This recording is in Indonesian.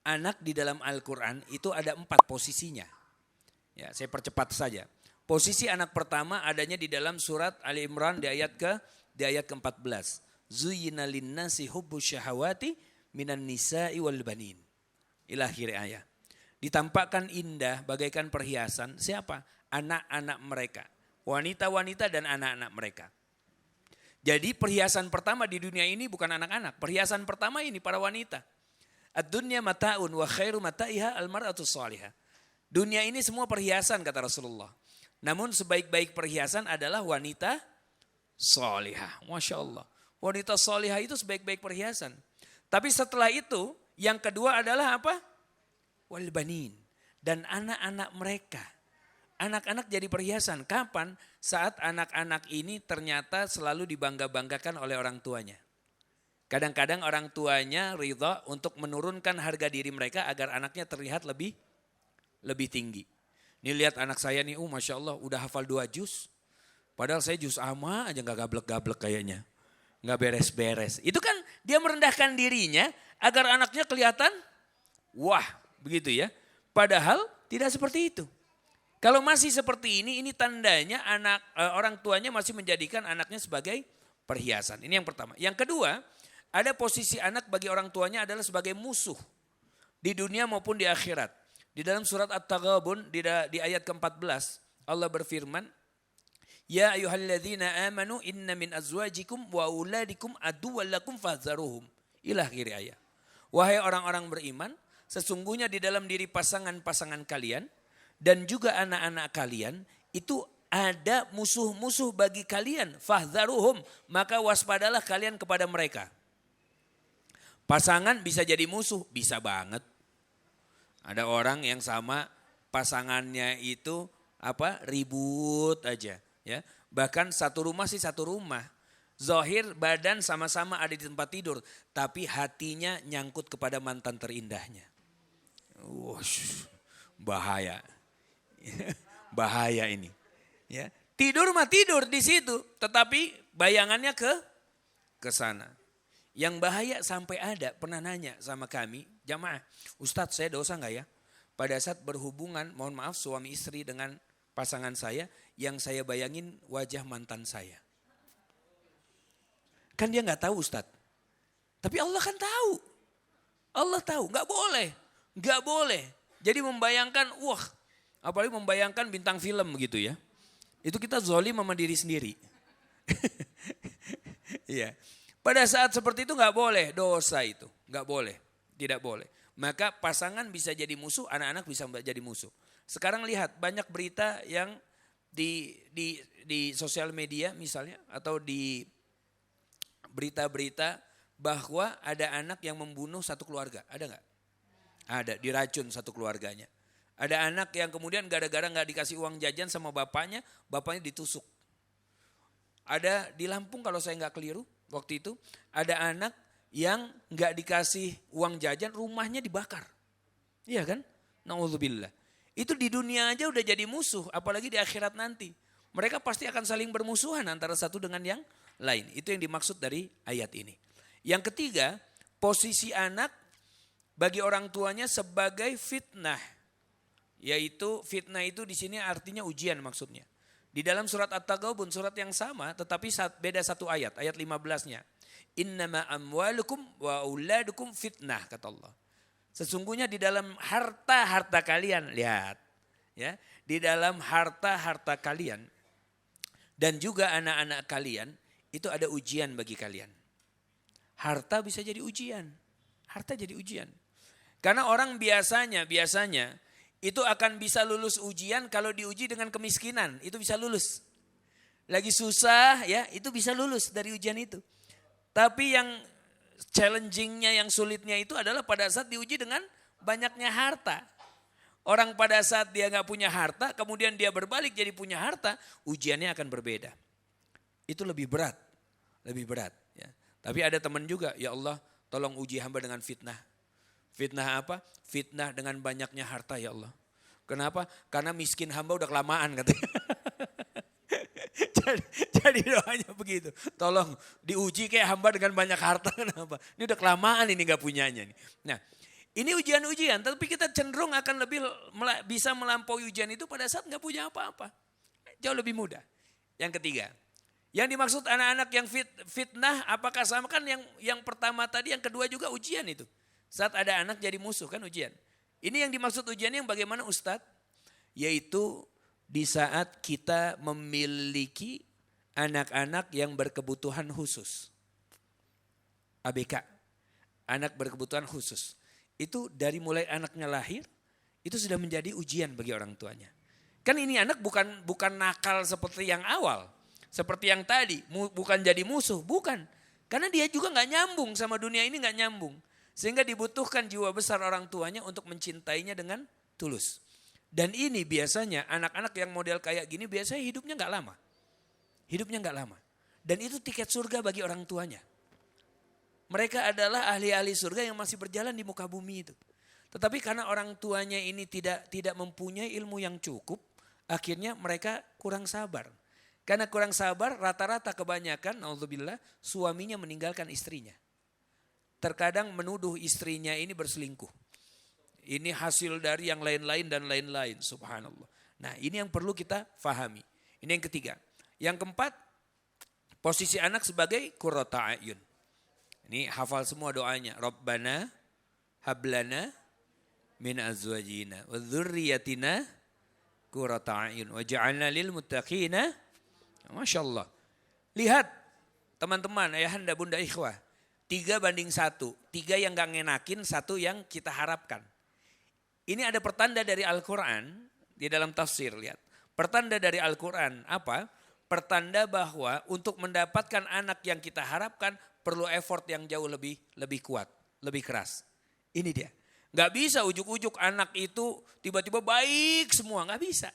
anak di dalam Al-Quran itu ada 4 posisinya. Ya, saya percepat saja. Posisi anak pertama adanya di dalam surat Ali Imran di ayat ke-14. Zuyyina linnasi hubbus syahawati minan nisa'i wal banin. Ila akhir ayat. Ditampakkan indah bagaikan perhiasan siapa? Anak-anak mereka. Wanita-wanita dan anak-anak mereka. Jadi perhiasan pertama di dunia ini bukan anak-anak. Perhiasan pertama ini para wanita. Ad-dunya mata'un wa khairu mata'iha al-mar'atu shalihah. Dunia ini semua perhiasan kata Rasulullah. Namun sebaik-baik perhiasan adalah wanita shalihah. Masya Allah. Wanita shalihah itu sebaik-baik perhiasan. Tapi setelah itu yang kedua adalah apa? Wal banin. Dan anak-anak mereka. Anak-anak jadi perhiasan. Kapan? Saat anak-anak ini ternyata selalu dibangga-banggakan oleh orang tuanya. Kadang-kadang orang tuanya ridha untuk menurunkan harga diri mereka agar anaknya terlihat lebih tinggi. Ini lihat anak saya nih, Masya Allah udah hafal 2 juz. Padahal saya juz amma aja gak gablek-gablek kayaknya. Gak beres-beres. Itu kan dia merendahkan dirinya agar anaknya kelihatan wah begitu ya. Padahal tidak seperti itu. Kalau masih seperti ini tandanya orang tuanya masih menjadikan anaknya sebagai perhiasan. Ini yang pertama. Yang kedua, ada posisi anak bagi orang tuanya adalah sebagai musuh. Di dunia maupun di akhirat. Di dalam surat At-Taghabun di ayat ke-14 Allah berfirman, Ya ayyuhalladzina amanu inna min azwajikum wa auladikum aduwwan lakum fahzaruhum. Ila akhir ayat. Wahai orang-orang beriman, sesungguhnya di dalam diri pasangan-pasangan kalian dan juga anak-anak kalian itu ada musuh-musuh bagi kalian. Fahzaruhum, maka waspadalah kalian kepada mereka. Pasangan bisa jadi musuh, bisa banget. Ada orang yang sama pasangannya itu ribut aja, ya. Bahkan satu rumah sih satu rumah. Zahir badan sama-sama ada di tempat tidur, tapi hatinya nyangkut kepada mantan terindahnya. Bahaya. Bahaya ini. Ya. Tidur mah tidur di situ, tetapi bayangannya ke sana. Yang bahaya sampai ada pernah nanya sama kami, jamaah, Ustadz saya dosa enggak ya? Pada saat berhubungan, mohon maaf suami istri dengan pasangan saya, yang saya bayangin wajah mantan saya. Kan dia enggak tahu Ustadz. Tapi Allah kan tahu. Allah tahu, enggak boleh. Enggak boleh. Jadi membayangkan, apalagi membayangkan bintang film gitu ya. Itu kita zalim sama diri sendiri. Iya. Pada saat seperti itu nggak boleh, dosa itu. Nggak boleh, tidak boleh. Maka pasangan bisa jadi musuh, anak-anak bisa jadi musuh. Sekarang lihat banyak berita yang di sosial media misalnya atau di berita-berita bahwa ada anak yang membunuh satu keluarga. Ada nggak? Ada, diracun satu keluarganya. Ada anak yang kemudian gara-gara nggak dikasih uang jajan sama bapaknya ditusuk. Ada di Lampung kalau saya nggak keliru. Waktu itu ada anak yang gak dikasih uang jajan, rumahnya dibakar. Iya kan? Na'udzubillah. Itu di dunia aja udah jadi musuh, apalagi di akhirat nanti. Mereka pasti akan saling bermusuhan antara satu dengan yang lain. Itu yang dimaksud dari ayat ini. Yang ketiga, posisi anak bagi orang tuanya sebagai fitnah. Yaitu fitnah itu di sini artinya ujian maksudnya. Di dalam surat At-Taghabun, surat yang sama tetapi beda satu ayat 15-nya. Innama amwalukum wa auladukum fitnah kata Allah. Sesungguhnya di dalam harta-harta kalian, lihat. Ya, di dalam harta-harta kalian dan juga anak-anak kalian itu ada ujian bagi kalian. Harta bisa jadi ujian. Harta jadi ujian. Karena orang biasanya itu akan bisa lulus ujian kalau diuji dengan kemiskinan. Itu bisa lulus. Lagi susah ya itu bisa lulus dari ujian itu. Tapi yang challengingnya, yang sulitnya itu adalah pada saat diuji dengan banyaknya harta. Orang pada saat dia gak punya harta, kemudian dia berbalik jadi punya harta, ujiannya akan berbeda. Itu lebih berat. Lebih berat. Ya. Tapi ada teman juga, ya Allah tolong uji hamba dengan fitnah. Fitnah apa? Fitnah dengan banyaknya harta ya Allah. Kenapa? Karena miskin hamba udah kelamaan katanya. jadi doanya begitu. Tolong diuji kayak hamba dengan banyak harta. Kenapa? Ini udah kelamaan ini gak punyanya. Nih. Nah Ini ujian-ujian, tapi kita cenderung akan lebih bisa melampaui ujian itu pada saat nggak punya apa-apa. Jauh lebih mudah. Yang ketiga, yang dimaksud anak-anak yang fitnah, apakah sama kan yang pertama tadi, yang kedua juga ujian itu. Saat ada anak jadi musuh kan ujian. Ini yang dimaksud ujian yang bagaimana Ustadz? Yaitu di saat kita memiliki anak-anak yang berkebutuhan khusus. ABK, anak berkebutuhan khusus. Itu dari mulai anaknya lahir, itu sudah menjadi ujian bagi orang tuanya. Kan ini anak bukan nakal seperti yang awal. Seperti yang tadi, bukan jadi musuh, bukan. Karena dia juga gak nyambung sama dunia ini, gak nyambung. Sehingga dibutuhkan jiwa besar orang tuanya untuk mencintainya dengan tulus. Dan ini biasanya anak-anak yang model kayak gini biasanya hidupnya gak lama. Hidupnya gak lama. Dan itu tiket surga bagi orang tuanya. Mereka adalah ahli-ahli surga yang masih berjalan di muka bumi itu. Tetapi karena orang tuanya ini tidak mempunyai ilmu yang cukup, akhirnya mereka kurang sabar. Karena kurang sabar, rata-rata kebanyakan, naudzubillah, suaminya meninggalkan istrinya. Terkadang menuduh istrinya ini berselingkuh. Ini hasil dari yang lain-lain dan lain-lain, subhanallah. Nah, ini yang perlu kita fahami. Ini yang ketiga. Yang keempat, posisi anak sebagai qurrata a'yun. Ini hafal semua doanya. Rabbana hablana min azwajina wa dzurriyyatina qurrata a'yun waj'alna lil muttaqina. Masyaallah. Lihat teman-teman, ayahanda, bunda, ikhwah. 3:1. 3 yang gak ngenakin, 1 yang kita harapkan. Ini ada pertanda dari Al-Quran di dalam tafsir. Lihat. Pertanda dari Al-Quran apa? Pertanda bahwa untuk mendapatkan anak yang kita harapkan perlu effort yang jauh lebih kuat, lebih keras. Ini dia. Gak bisa ujuk-ujuk anak itu tiba-tiba baik semua, gak bisa.